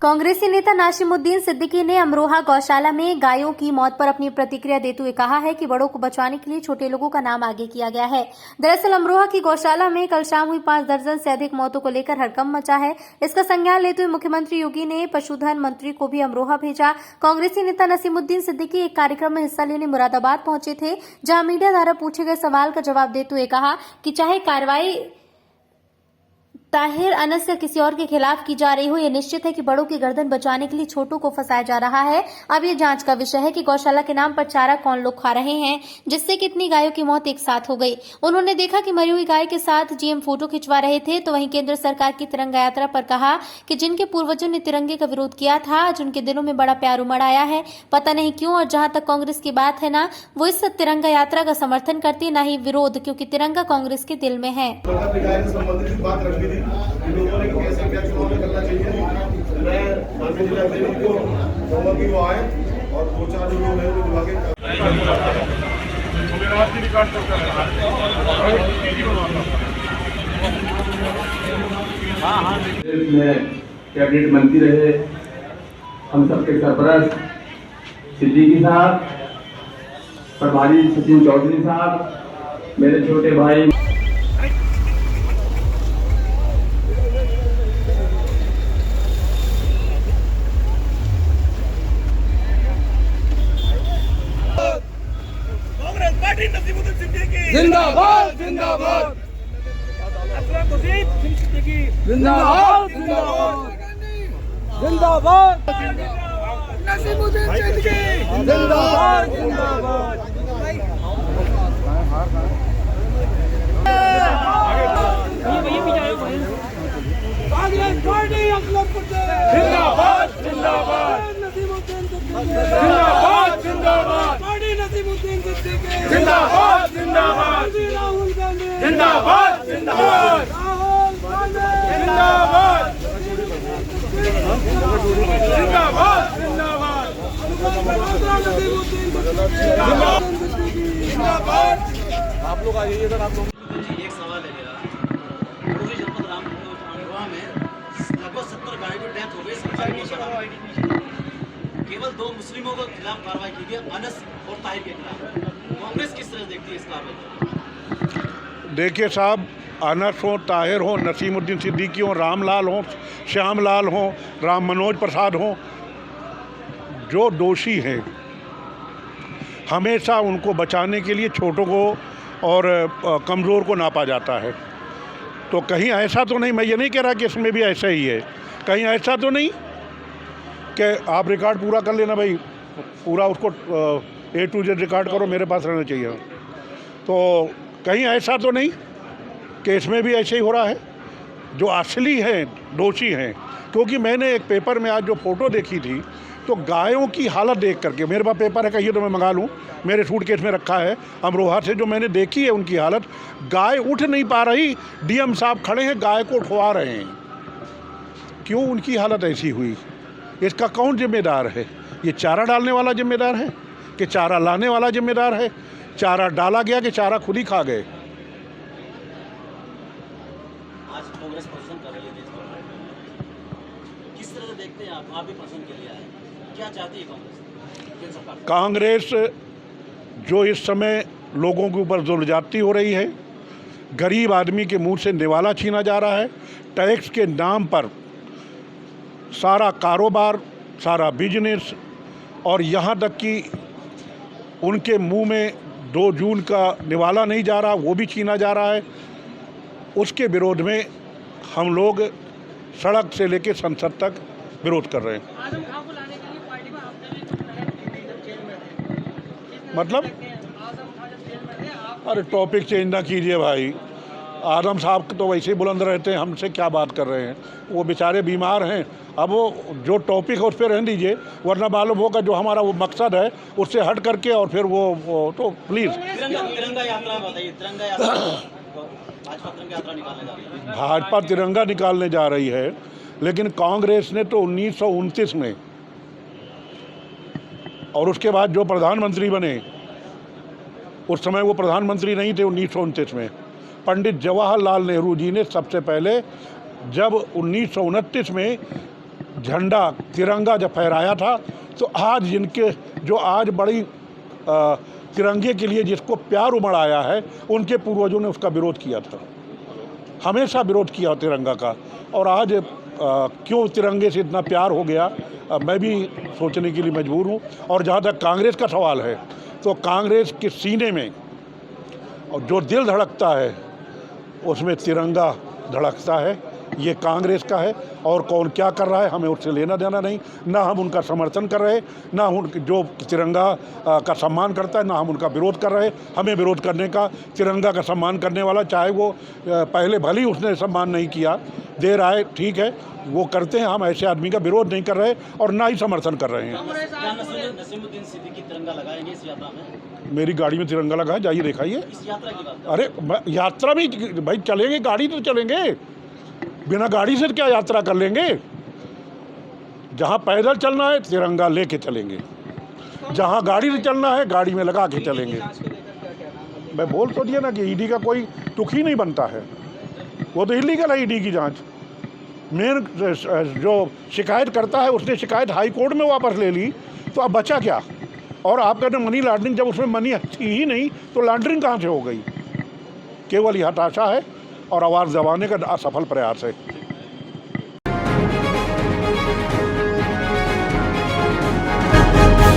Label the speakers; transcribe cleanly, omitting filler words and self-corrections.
Speaker 1: कांग्रेसी नेता नासिमुद्दीन सिद्दीकी ने अमरोहा गौशाला में गायों की मौत पर अपनी प्रतिक्रिया देते हुए कहा है कि बड़ों को बचाने के लिए छोटे लोगों का नाम आगे किया गया है। दरअसल अमरोहा की गौशाला में कल शाम हुई 5 दर्जन से अधिक मौतों को लेकर हड़कंप मचा है। इसका संज्ञान लेते हुए मुख्यमंत्री योगी ने पशुधन मंत्री को भी अमरोहा भेजा। कांग्रेसी नेता नासिमुद्दीन सिद्दीकी एक कार्यक्रम में हिस्सा लेने मुरादाबाद पहुंचे थे, जहां मीडिया द्वारा पूछे गए सवाल का जवाब देते हुए कहा कि चाहे कार्रवाई ताहिर अनस या किसी और के खिलाफ की जा रही हो, यह निश्चित है कि बड़ों की गर्दन बचाने के लिए छोटों को फंसाया जा रहा है। अब ये जांच का विषय है कि गौशाला के नाम पर चारा कौन लोग खा रहे हैं, जिससे कितनी गायों की मौत एक साथ हो गई। उन्होंने देखा कि मरी हुई गाय के साथ जीएम फोटो खिंचवा रहे थे, तो वहीं केंद्र सरकार की तिरंगा यात्रा पर कहा कि जिनके पूर्वजों ने तिरंगे का विरोध किया था, आज उनके दिलों में बड़ा प्यार उमड़ आया है। पता नहीं क्यों, और जहां तक कांग्रेस की बात है ना, वो इस तिरंगा यात्रा का समर्थन करती, ना ही विरोध, क्योंकि तिरंगा कांग्रेस के दिल में है।
Speaker 2: कैसे क्या चुनाव में करना चाहिए। मैं माननीय जिलाधिकारी को कहूँगा कि वो आए और 2-4 जो लोग हैं वो बुला
Speaker 3: के कैबिनेट मंत्री रहे हम सबके सरपरस्त सिद्दीकी साहब, प्रभारी सचिन चौधरी साहब, मेरे छोटे भाई
Speaker 4: जिंदाबाद जिंदाबाद जिंदाबाद जिंदाबाद नासिमुद्दीन सिद्दीकी जिंदाबाद जिंदाबाद कांग्रेस पार्टी अकबरपुर जिंदाबाद जिंदाबाद नासिमुद्दीन सिद्दीकी जिंदाबाद जिंदाबाद पार्टी नासिमुद्दीन सिद्दीकी जिंदाबाद जिंदाबाद राहुल गांधी जिंदाबाद जिंदाबाद राहुल गांधी जिंदाबाद जिंदाबाद जिंदाबाद जिंदाबाद। आप लोग आ जाइए सर। आप लोग
Speaker 5: एक सवाल है मेरा, पूर्वी जनपद रामपुरा में लगभग 70 गायों की डेथ हो गई सरकारी गौशाला। केवल 2 मुस्लिमों के खिलाफ कार्रवाई की गई, अनस और ताहिर के खिलाफ। कांग्रेस किस तरह देखती है इस कार्रवाई?
Speaker 6: देखिए साहब, अनस हो, ताहिर हो, नसीमुद्दीन सिद्दीकी हो, रामलाल हो, श्यामलाल हो, राम मनोज प्रसाद हो, जो दोषी हैं हमेशा उनको बचाने के लिए छोटों को और कमज़ोर को नापा जाता है। तो कहीं ऐसा तो नहीं, मैं ये नहीं कह रहा कि इसमें भी ऐसा ही है, कहीं ऐसा तो नहीं कि आप रिकॉर्ड पूरा कर लेना भाई, पूरा उसको A to Z रिकॉर्ड करो, मेरे पास रहना चाहिए। तो कहीं ऐसा तो नहीं कि इसमें भी ऐसे ही हो रहा है। जो असली हैं दोषी हैं, क्योंकि मैंने एक पेपर में आज जो फ़ोटो देखी थी, तो गायों की हालत देख करके, मेरे पास पेपर है, कहिए तो मैं मंगा लूँ, मेरे सूटकेस में रखा है अमरोहा से, जो मैंने देखी है उनकी हालत, गाय उठ नहीं पा रही, डीएम साहब खड़े हैं, गाय को उठवा रहे हैं। क्यों उनकी हालत ऐसी हुई? इसका कौन जिम्मेदार है? ये चारा डालने वाला जिम्मेदार है कि चारा लाने वाला जिम्मेदार है? चारा डाला गया कि चारा खुद ही खा गए?
Speaker 5: आज कांग्रेस प्रदर्शन कर रही है देश भर में, किस तरह से देखते हैं आप भी प्रदर्शन के लिए आए, क्या चाहती है कांग्रेस सरकार?
Speaker 6: कांग्रेस जो इस समय लोगों के ऊपर जुल्म ज्यादती हो रही है, गरीब आदमी के मुंह से निवाला छीना जा रहा है, टैक्स के नाम पर सारा कारोबार, सारा बिजनेस, और यहाँ तक कि उनके मुंह में 2 जून का निवाला नहीं जा रहा, वो भी छीना जा रहा है। उसके विरोध में हम लोग सड़क से लेकर संसद तक विरोध कर रहे हैं। मतलब अरे टॉपिक चेंज ना कीजिए भाई, आदम साहब तो वैसे ही बुलंद रहते हैं, हमसे क्या बात कर रहे हैं? वो बेचारे बीमार हैं। अब वो जो टॉपिक है उस पर रहने दीजिए, वरना मालूम होगा जो हमारा वो मकसद है उससे हट करके, और फिर वो तो प्लीज़।
Speaker 5: तिरंगा यात्रा बताइए, तिरंगा यात्रा भाजपा तिरंगा यात्रा निकालने जा रही है।
Speaker 6: भाजपा तिरंगा निकालने जा रही है, लेकिन कांग्रेस ने तो 1929 में, और उसके बाद जो प्रधानमंत्री बने, उस समय वो प्रधानमंत्री नहीं थे 1929 में, पंडित जवाहरलाल नेहरू जी ने सबसे पहले जब 1929 में झंडा तिरंगा जब फहराया था, तो आज जिनके जो आज बड़ी तिरंगे के लिए जिसको प्यार उमड़ आया है, उनके पूर्वजों ने उसका विरोध किया था, हमेशा विरोध किया तिरंगा का। और आज क्यों तिरंगे से इतना प्यार हो गया, मैं भी सोचने के लिए मजबूर हूँ। और जहाँ तक कांग्रेस का सवाल है, तो कांग्रेस के सीने में और जो दिल धड़कता है उसमें तिरंगा धड़कता है, ये कांग्रेस का है। और कौन क्या कर रहा है हमें उससे लेना देना नहीं, ना हम उनका समर्थन कर रहे, ना उन जो तिरंगा का सम्मान करता है, ना हम उनका विरोध कर रहे। हमें विरोध करने का, तिरंगा का सम्मान करने वाला, चाहे वो पहले भले ही उसने सम्मान नहीं किया, देर आए ठीक है, वो करते हैं। हम ऐसे आदमी का विरोध नहीं कर रहे और ना ही समर्थन कर रहे हैं।
Speaker 5: क्या नसीमुद्दीन सिद्दीकी तिरंगा लगाएंगे इस यात्रा में?
Speaker 6: मेरी गाड़ी में तिरंगा लगा है, जाइए दिखाइए।
Speaker 5: इस यात्रा की बात
Speaker 6: अरे यात्रा में भाई चलेंगे, गाड़ी तो चलेंगे, बिना गाड़ी से क्या यात्रा कर लेंगे? जहाँ पैदल चलना है तिरंगा लेके चलेंगे, जहाँ गाड़ी से चलना है गाड़ी में लगा के चलेंगे। मैं बोल तो दिया ना कि ईडी का कोई तुक ही नहीं बनता है, वो तो इलीगल है ईडी की जांच। मेन जो शिकायत करता है उसने शिकायत हाई कोर्ट में वापस ले ली, तो अब बचा क्या? और आप कहते हैं मनी लॉन्ड्रिंग, जब उसमें मनी थी ही नहीं तो लॉन्ड्रिंग कहाँ से हो गई? केवल यह हताशा है और आवाज़ दबाने का असफल प्रयास है।